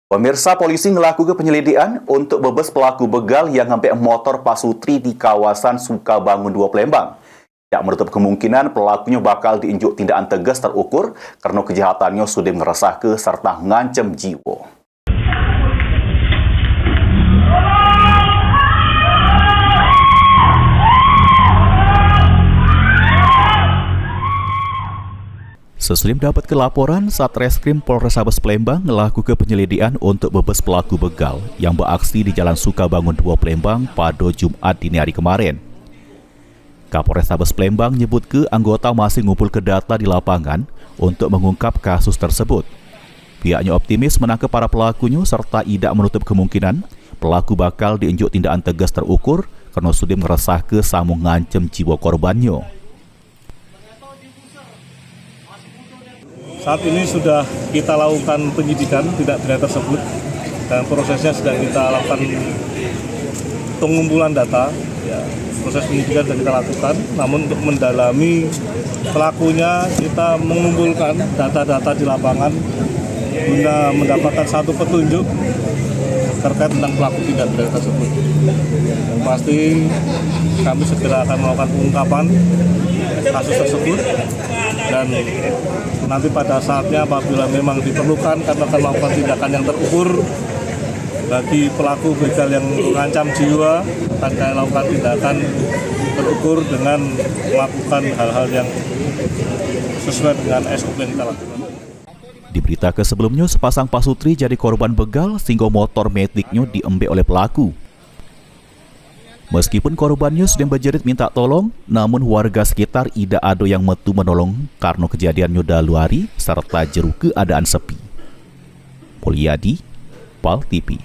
Pemirsa, polisi melakukan penyelidikan untuk bebas pelaku begal yang ngambil motor pasutri di kawasan Sukabangun 2 Palembang. Tidak menutup kemungkinan pelakunya bakal diinjuk tindakan tegas terukur karena kejahatannya sudah meresahkan serta mengancam jiwa. Sesudah mendapat laporan, Satreskrim Polrestabes Palembang melakukan penyelidikan untuk bebas pelaku begal yang beraksi di Jalan Sukabangun 2 Palembang pada Jumat dini hari kemarin. Kapolrestabes Palembang nyebut ke anggota masih ngumpul ke data di lapangan untuk mengungkap kasus tersebut. Pihaknya optimis menangkap para pelakunya serta tidak menutup kemungkinan pelaku bakal diinjuk tindakan tegas terukur karena sudah meresahkan sama mengancam jiwa korbannya. Saat ini sudah kita lakukan penyidikan tindak pidana tersebut dan prosesnya sedang kita lakukan pengumpulan data. Ya, proses penyidikan sudah kita lakukan, namun untuk mendalami pelakunya kita mengumpulkan data-data di lapangan guna mendapatkan satu petunjuk terkait tentang pelaku tindak pidana tersebut. Yang pasti kami segera akan melakukan pengungkapan kasus tersebut dan nanti pada saatnya apabila memang diperlukan kami akan melakukan tindakan yang terukur bagi pelaku begal yang mengancam jiwa, akan kami lakukan tindakan terukur dengan melakukan hal-hal yang sesuai dengan SOP yang kita lakukan. Diberitakan sebelumnya sepasang pasutri jadi korban begal sehingga motor metiknya diambil oleh pelaku. Meskipun korbannya sudah berjerit minta tolong, namun warga sekitar tidak ada yang metu menolong karena kejadiannya daluari serta jeru keadaan sepi. Polyadi, PAL TV.